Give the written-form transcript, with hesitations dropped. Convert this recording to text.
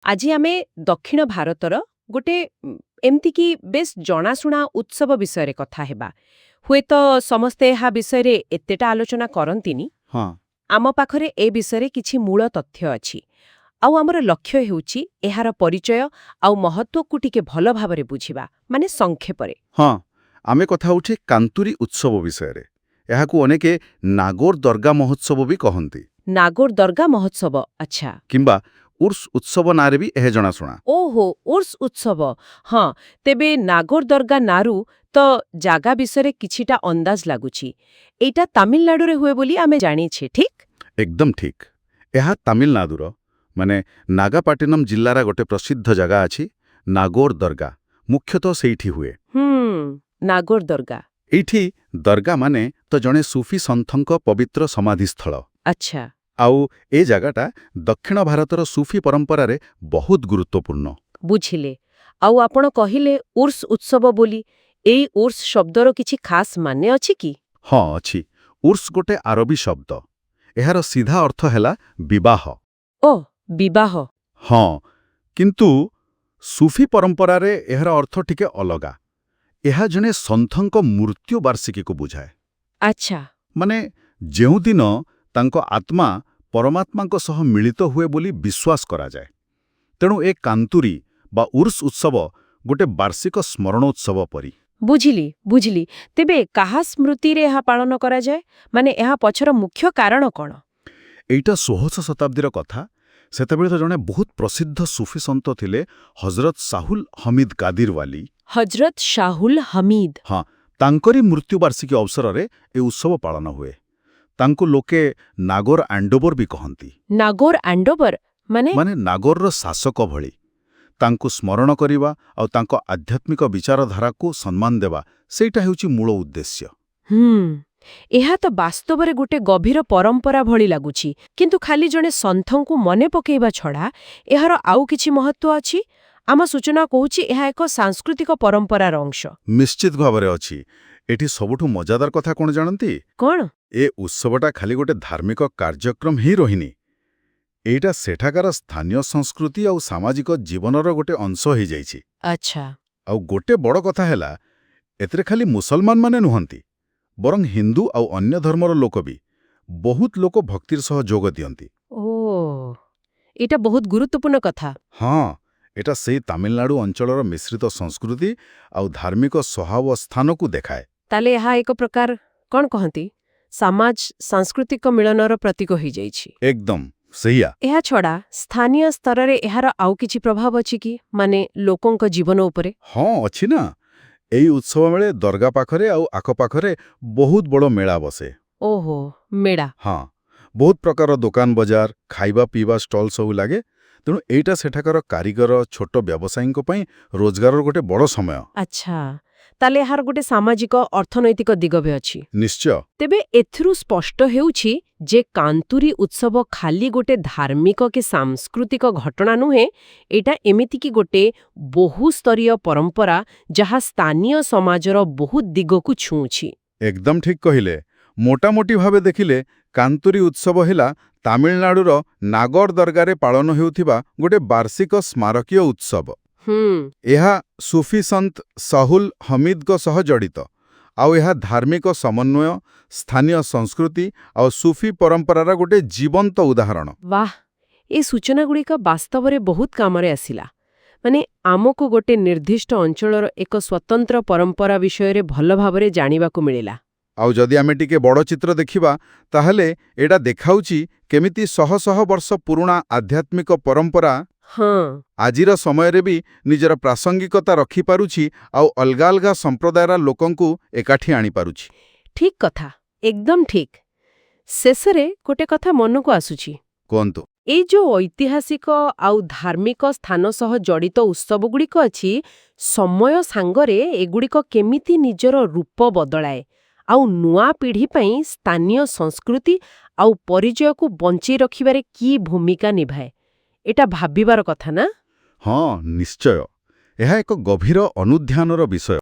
ଆଜି ଆମେ ଦକ୍ଷିଣ ଭାରତର ଗୋଟେ ଏମିତିକି ବେଶ୍ ଜଣାଶୁଣା ଉତ୍ସବ ବିଷୟରେ କଥା ହେବା। ହୁଏତ ସମସ୍ତେ ଏହା ବିଷୟରେ ଏତେଟା ଆଲୋଚନା କରନ୍ତିନି। ହଁ ଆମ ପାଖରେ ଏ ବିଷୟରେ କିଛି ମୂଳ ତଥ୍ୟ ଅଛି। ଆଉ ଆମର ଲକ୍ଷ୍ୟ ହେଉଛି ଏହାର ପରିଚୟ ଆଉ ମହତ୍ତ୍ୱକୁ ଟିକେ ଭଲ ଭାବରେ ବୁଝିବା, ମାନେ ସଂକ୍ଷେପରେ। ହଁ ଆମେ କଥା ହଉଛେ କାନ୍ତୁରୀ ଉତ୍ସବ ବିଷୟରେ। ଏହାକୁ ଅନେକେ ନାଗୋର ଦର୍ଗା ମହୋତ୍ସବ ବି କହନ୍ତି, ନାଗୋର ଦର୍ଗା ମହୋତ୍ସବ, ଆଚ୍ଛା। କିମ୍ବା ଉର୍ସ ଉତ୍ସବ ନାଁରେ ବି ଏହା ଜଣାଶୁଣା। ଓହୋ, ଉର୍ସ ଉତ୍ସବ। ହଁ, ତେବେ ନାଗୋର ଦର୍ଗା ନାରୁ ତ ଜାଗା ବିଷୟରେ କିଛିଟା ଅନ୍ଦାଜ ଲାଗୁଛି। ଏଇଟା ତାମିଲନାଡୁରେ ହୁଏ ବୋଲି ଆମେ ଜାଣିଛେ, ଠିକ୍? ଏକଦମ ଠିକ। ଏହା ତାମିଲନାଡୁର ମାନେ ନାଗାପାଟିନମ ଜିଲ୍ଲାର ଗୋଟେ ପ୍ରସିଦ୍ଧ ଜାଗା ଅଛି, ନାଗୋର ଦର୍ଗା। ମୁଖ୍ୟତଃ ସେଇଠି ହୁଏ। ନାଗୋର ଦର୍ଗା। ଏଇଠି ଦର୍ଗା ମାନେ ତ ଜଣେ ସୁଫି ସନ୍ଥଙ୍କ ପବିତ୍ର ସମାଧିସ୍ଥଳ। ଆଚ୍ଛା। ଆଉ ଏ ଜାଗାଟା ଦକ୍ଷିଣ ଭାରତର ସୁଫି ପରମ୍ପରାରେ ବହୁତ ଗୁରୁତ୍ୱପୂର୍ଣ୍ଣ। ବୁଝିଲେ। ଆଉ ଆପଣ କହିଲେ ଉର୍ସ ଉତ୍ସବ ବୋଲି। ଏଇ ଉର୍ସ ଶବ୍ଦର କିଛି ଖାସ୍ ମାନେ ଅଛି କି? ହଁ ଅଛି। ଉର୍ସ ଗୋଟେ ଆରବୀ ଶବ୍ଦ। ଏହାର ସିଧା ଅର୍ଥ ହେଲା ବିବାହ। ଓ, ବିବାହ। ହଁ, କିନ୍ତୁ ସୁଫି ପରମ୍ପରାରେ ଏହାର ଅର୍ଥ ଟିକେ ଅଲଗା। ଏହା ଜଣେ ସନ୍ଥଙ୍କ ମୃତ୍ୟୁ ବାର୍ଷିକୀକୁ ବୁଝାଏ। ଆଚ୍ଛା। ମାନେ ଯେଉଁଦିନ ତାଙ୍କ ଆତ୍ମା ପରମାତ୍ମାଙ୍କ ସହ ମିଳିତ ହୁଏ ବୋଲି ବିଶ୍ୱାସ କରାଯାଏ। ତେଣୁ ଏ କାନ୍ତୁରୀ ବା ଉର୍ସ ଉତ୍ସବ ଗୋଟେ ବାର୍ଷିକ ସ୍ମରଣୋତ୍ସବ ପରି। ବୁଝିଲି। ତେବେ କାହା ସ୍ମୃତିରେ ଏହା ପାଳନ କରାଯାଏ? ମାନେ ଏହା ପଛର ମୁଖ୍ୟ କାରଣ କ'ଣ? ଏଇଟା 16ଶ ଶତାବ୍ଦୀର କଥା। ସେତେବେଳେ ତ ଜଣେ ବହୁତ ପ୍ରସିଦ୍ଧ ସୁଫି ସନ୍ଥ ଥିଲେ, ହଜରତ ଶାହୁଲ ହମିଦ କାଦିରୱାଲି। ହଜରତ ଶାହୁଲ ହମିଦ। ହଁ, ତାଙ୍କରି ମୃତ୍ୟୁବାର୍ଷିକୀ ଅବସରରେ ଏ ଉତ୍ସବ ପାଳନ ହୁଏ। ତାଙ୍କୁ ଲୋକେ ନାଗୋର ଆଣ୍ଡୋବର ବି କହନ୍ତି। ନାଗୋର ଆଣ୍ଡୋବର ମାନେ? ମାନେ ନାଗୋରର ଶାସକ ଭଳି। ତାଙ୍କୁ ସ୍ମରଣ କରିବା ଆଉ ତାଙ୍କ ଆଧ୍ୟାତ୍ମିକ ବିଚାରଧାରାକୁ ସମ୍ମାନ ଦେବା, ସେଇଟା ହେଉଛି ମୂଳ ଉଦ୍ଦେଶ୍ୟ। ଏହା ତ ବାସ୍ତବରେ ଗୋଟେ ଗଭୀର ପରମ୍ପରା ଭଳି ଲାଗୁଛି। କିନ୍ତୁ ଖାଲି ଜଣେ ସନ୍ଥଙ୍କୁ ମନେ ପକାଇବା ଛଡ଼ା ଏହାର ଆଉ କିଛି ମହତ୍ତ୍ୱ ଅଛି? ଆମ ସୂଚନା କହୁଛି ଏହା ଏକ ସାଂସ୍କୃତିକ ପରମ୍ପରାର ଅଂଶ। ନିଶ୍ଚିତ ଭାବରେ ଅଛି। ଏଠି ସବୁଠୁ ମଜାଦାର କଥା କ'ଣ ଜାଣନ୍ତି? କ'ଣ? ଏ ଉତ୍ସବଟା ଖାଲି ଗୋଟେ ଧାର୍ମିକ କାର୍ଯ୍ୟକ୍ରମ ହିଁ ରହିନି। ଏଇଟା ସେଠାକାର ସ୍ଥାନୀୟ ସଂସ୍କୃତି ଆଉ ସାମାଜିକ ଜୀବନର ଗୋଟେ ଅଂଶ ହେଇଯାଇଛି। ଆଚ୍ଛା। ଆଉ ଗୋଟେ ବଡ଼ କଥା ହେଲା, ଏଥିରେ ଖାଲି ମୁସଲମାନମାନେ ନୁହନ୍ତି, ବରଂ ହିନ୍ଦୁ ଆଉ ଅନ୍ୟ ଧର୍ମର ଲୋକ ବି। ବହୁତ ଲୋକ ଭକ୍ତିର ସହ ଯୋଗ ଦିଅନ୍ତି। ଓ, ଏଇଟା ବହୁତ ଗୁରୁତ୍ୱପୂର୍ଣ୍ଣ କଥା। ହଁ, ଏଟା ସେଇ ତାମିଲନାଡୁ ଅଞ୍ଚଳର ମିଶ୍ରିତ ସଂସ୍କୃତି ଆଉ ଧାର୍ମିକ ସହାବସ୍ଥାନକୁ ଦେଖାଏ। ତାହେଲେ ଏହା ଏକ ପ୍ରକାର, କ'ଣ କହନ୍ତି, ସାଂସ୍କୃତିକ ମିଳନର ପ୍ରତୀକ ହୋଇଯାଇଛି। ଏକଦମ ସେଇଆ। ଏହା ଛଡ଼ା ସ୍ଥାନୀୟ ସ୍ତରରେ ଏହାର ଆଉ କିଛି ପ୍ରଭାବ ଅଛି କି? ମାନେ ଲୋକଙ୍କ ଜୀବନ ଉପରେ? ହଁ, ଅଛି ନା। ଏଇ ଉତ୍ସବ ବେଳେ ଦର୍ଗା ପାଖରେ ଆଉ ଆଖପାଖରେ ବହୁତ ବଡ଼ ମେଳା ବସେ। ଓହୋ, ମେଳା। ହଁ, ବହୁତ ପ୍ରକାର ଦୋକାନ ବଜାର, ଖାଇବା ପିଇବା ଷ୍ଟଲ୍ ସବୁ ଲାଗେ। ତେଣୁ ଏଇଟା ସେଠାକାର କାରିଗର, ଛୋଟ ବ୍ୟବସାୟୀଙ୍କ ପାଇଁ ରୋଜଗାରର ଗୋଟେ ବଡ଼ ସମୟ। ଆଚ୍ଛା, ତାହେଲେ ଏହାର ଗୋଟେ ସାମାଜିକ ଅର୍ଥନୈତିକ ଦିଗ ବି ଅଛି। ନିଶ୍ଚୟ। ତେବେ ଏଥିରୁ ସ୍ପଷ୍ଟ ହେଉଛି ଯେ କାନ୍ତୁରୀ ଉତ୍ସବ ଖାଲି ଗୋଟେ ଧାର୍ମିକ କି ସାଂସ୍କୃତିକ ଘଟଣା ନୁହେଁ, ଏଇଟା ଏମିତିକି ଗୋଟେ ବହୁସ୍ତରୀୟ ପରମ୍ପରା ଯାହା ସ୍ଥାନୀୟ ସମାଜର ବହୁତ ଦିଗକୁ ଛୁଉଁଛି। ଏକଦମ ଠିକ କହିଲେ। ମୋଟାମୋଟି ଭାବେ ଦେଖିଲେ କାନ୍ତୁରୀ ଉତ୍ସବ ହେଲା ତାମିଲନାଡୁର ନାଗୋର ଦର୍ଗାରେ ପାଳନ ହେଉଥିବା ଗୋଟେ ବାର୍ଷିକ ସ୍ମାରକୀୟ ଉତ୍ସବ। ଏହା ସୁଫି ସନ୍ଥ ଶାହୁଲ ହମିଦଙ୍କ ସହ ଜଡ଼ିତ। ଆଉ ଏହା ଧାର୍ମିକ ସମନ୍ୱୟ, ସ୍ଥାନୀୟ ସଂସ୍କୃତି ଆଉ ସୁଫି ପରମ୍ପରାର ଗୋଟେ ଜୀବନ୍ତ ଉଦାହରଣ। ବାଃ, ଏ ସୂଚନାଗୁଡ଼ିକ ବାସ୍ତବରେ ବହୁତ କାମରେ ଆସିଲା। ମାନେ ଆମକୁ ଗୋଟେ ନିର୍ଦ୍ଦିଷ୍ଟ ଅଞ୍ଚଳର ଏକ ସ୍ୱତନ୍ତ୍ର ପରମ୍ପରା ବିଷୟରେ ଭଲ ଭାବରେ ଜାଣିବାକୁ ମିଳିଲା। ଆଉ ଯଦି ଆମେ ଟିକେ ବଡ଼ ଚିତ୍ର ଦେଖିବା, ତାହେଲେ ଏଇଟା ଦେଖାଉଛି କେମିତି ଶହ ଶହ ବର୍ଷ ପୁରୁଣା ଆଧ୍ୟାତ୍ମିକ ପରମ୍ପରା ଆଜିର ସମୟରେ ବି ନିଜର ପ୍ରାସଙ୍ଗିକତା ରଖିପାରୁଛି ଆଉ ଅଲଗା ଅଲଗା ସମ୍ପ୍ରଦାୟର ଲୋକଙ୍କୁ ଏକାଠି ଆଣିପାରୁଛି। ଠିକ୍ କଥା, ଏକଦମ ଠିକ୍। ଶେଷରେ ଗୋଟେ କଥା ମନକୁ ଆସୁଛି। କୁହନ୍ତୁ। ଏଇ ଯୋଉ ଐତିହାସିକ ଆଉ ଧାର୍ମିକ ସ୍ଥାନ ସହ ଜଡ଼ିତ ଉତ୍ସବଗୁଡ଼ିକ ଅଛି, ସମୟ ସାଙ୍ଗରେ ଏଗୁଡ଼ିକ କେମିତି ନିଜର ରୂପ ବଦଳାଏ ଆଉ ନୂଆ ପିଢ଼ି ପାଇଁ ସ୍ଥାନୀୟ ସଂସ୍କୃତି ଆଉ ପରିଚୟକୁ ବଞ୍ଚେଇ ରଖିବାରେ କି ଭୂମିକା ନିଭାଏ, ଏଟା ଭାବିବାର କଥା ନା? ହଁ, ନିଶ୍ଚୟ। ଏହା ଏକ ଗଭୀର ଅନୁଧ୍ୟାନର ବିଷୟ।